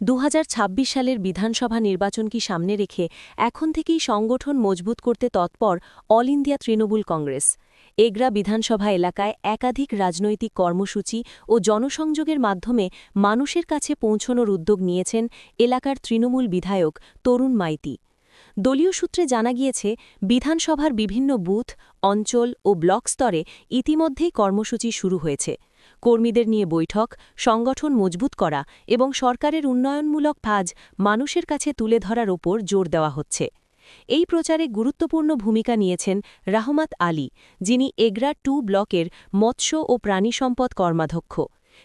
2026 সালের বিধানসভা নির্বাচনকে সামনে রেখে এখন থেকেই সংগঠন মজবুত করতে তৎপর অল ইন্ডিয়া তৃণমূল কংগ্রেস। এগরা বিধানসভা এলাকায় একাধিক রাজনৈতিক কর্মসূচি ও জনসংযোগের মাধ্যমে মানুষের কাছে পৌঁছনোর উদ্যোগ নিয়েছেন এলাকার তৃণমূল বিধায়ক তরুণ মাইতি। দলীয় সূত্রে জানা গিয়েছে, বিধানসভার বিভিন্ন বুথ, অঞ্চল ও ব্লক স্তরে ইতিমধ্যেই কর্মসূচি শুরু হয়েছে। কর্মীদের নিয়ে বৈঠক, সংগঠন মজবুত করা এবং সরকারের উন্নয়নমূলক কাজ মানুষের কাছে তুলে ধরার ওপর জোর দেওয়া হচ্ছে। এই প্রচারে গুরুত্বপূর্ণ ভূমিকা নিয়েছেন রাহমাত আলী, যিনি এগরা 2 ব্লকের মৎস্য ও প্রাণিসম্পদ কর্মাধ্যক্ষ।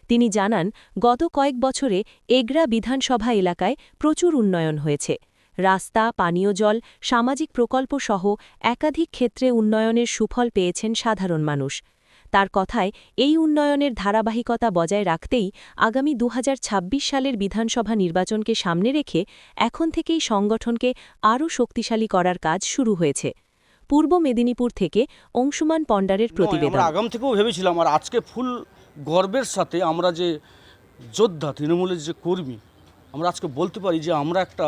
তিনি জানান, গত কয়েক বছরে এগরা বিধানসভা এলাকায় প্রচুর উন্নয়ন হয়েছে। রাস্তা, পানীয় জল, সামাজিক প্রকল্প সহ একাধিক ক্ষেত্রে উন্নয়নের সুফল পেয়েছেন সাধারণ মানুষ। তার কথায়, এই উন্নয়নের ধারাবাহিকতা বজায় রাখতেই আগামী 2026 সালের বিধানসভা নির্বাচনকে সামনে রেখে এখন থেকেই সংগঠনকে আরও শক্তিশালী করার কাজ শুরু হয়েছে। পূর্ব মেদিনীপুর থেকে অংশুমান পণ্ডারের প্রতিবেদন। আমরা আগাম থেকেও ভেবেছিলাম, আর আজকে ফুল গর্বের সাথে আমরা যে যোদ্ধা, তৃণমূলের যে কর্মী, আমরা আজকে বলতে পারি যে আমরা একটা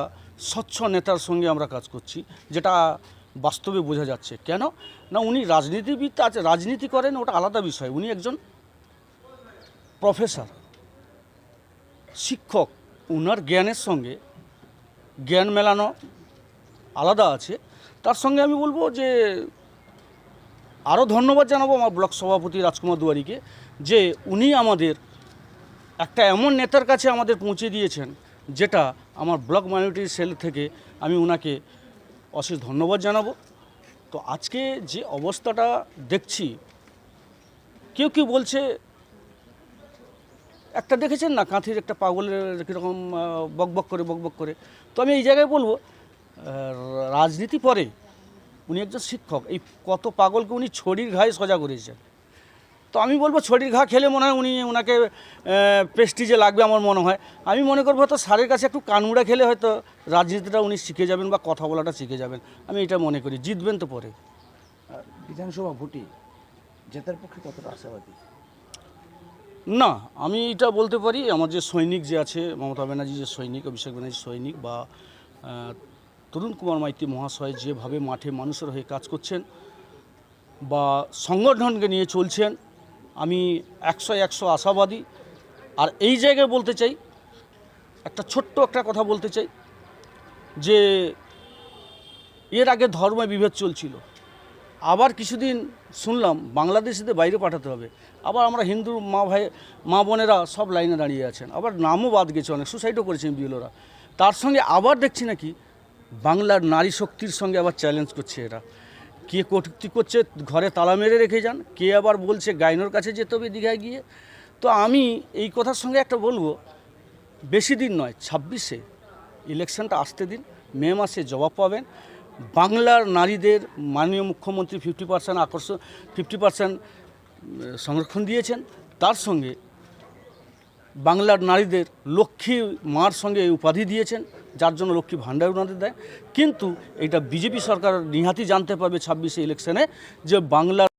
স্বচ্ছ নেতার সঙ্গে আমরা কাজ করছি, যেটা বাস্তবে বোঝা যাচ্ছে। কেন না, উনি রাজনীতিবিদ আছে, রাজনীতি করেন, ওটা আলাদা বিষয়। উনি একজন প্রফেসর, শিক্ষক। ওনার জ্ঞানের সঙ্গে জ্ঞান মেলানো আলাদা আছে। তার সঙ্গে আমি বলবো যে আরও ধন্যবাদ জানাবো আমার ব্লক সভাপতি রাজকুমার দুয়ারিকে, যে উনি আমাদের একটা এমন নেতার কাছে আমাদের পৌঁছে দিয়েছেন, যেটা আমার ব্লক মাইনরিটি সেল থেকে আমি ওনাকে অশেষ ধন্যবাদ জানাবো। তো আজকে যে অবস্থাটা দেখছি, কেউ কেউ বলছে, একটা দেখেছেন না কাঁথির একটা পাগলের কীরকম বকবক করে। তো আমি এই জায়গায় বলবো, রাজনীতি পরে, উনি একজন শিক্ষক। এই কত পাগলকে উনি ছড়ির ঘায়ে সজা করেছেন। তো আমি বলবো, ছড়ির ঘা খেলে মনে হয় ওনাকে প্রেস্টিজে লাগবে আমার মনে হয়। আমি মনে করবো হয়তো স্যারের কাছে একটু কানমুড়া খেলে হয়তো রাজনীতিটা উনি শিখে যাবেন বা কথা বলাটা শিখে যাবেন। আমি এটা মনে করি। জিতবেন তো পরে। বিধানসভা ভোটে জেতার পক্ষে কতটা আশাবাদী? না, আমি এটা বলতে পারি, আমার যে সৈনিক যে আছে, মমতা ব্যানার্জি যে সৈনিক, অভিষেক ব্যানার্জি সৈনিক, বা তরুণ কুমার মাইতি মহাশয় যেভাবে মাঠে মানুষের হয়ে কাজ করছেন বা সংগঠনকে নিয়ে চলছেন, আমি 100 আশাবাদী। আর এই জায়গায় বলতে চাই, ছোট্ট একটা কথা বলতে চাই, যে এর আগে ধর্ম বিভেদ চলছিল, আবার কিছুদিন শুনলাম বাংলাদেশিদের বাইরে পাঠাতে হবে। আবার আমরা হিন্দু মা বোনেরা সব লাইনে দাঁড়িয়ে আছেন, আবার নামও বাদ গেছে, অনেক সুসাইডও করেছেন বিএলওরা। তার সঙ্গে আবার দেখছি নাকি বাংলার নারী শক্তির সঙ্গে আবার চ্যালেঞ্জ করছে এরা। কে কটূক্তি করছে, ঘরে তালা মেরে রেখে যান, কে আবার বলছে গাইনোর কাছে যেতে হবে দীঘায় গিয়ে। তো আমি এই কথার সঙ্গে একটা বলবো, বেশি দিন নয়, 26-এ ইলেকশনটা আসতে দিন, মে মাসে জবাব পাবেন। বাংলার নারীদের মাননীয় মুখ্যমন্ত্রী 50% সংরক্ষণ দিয়েছেন। তার সঙ্গে বাংলার নারীদের লক্ষ্মী মার সঙ্গে এই উপাধি দিয়েছেন, যার জন্য লক্ষ্মী ভাণ্ডার ওনাদের দেয়। কিন্তু এটা বিজেপি সরকার নিহাতি জানতে পারবে 26-এ ইলেকশনে, যে বাংলার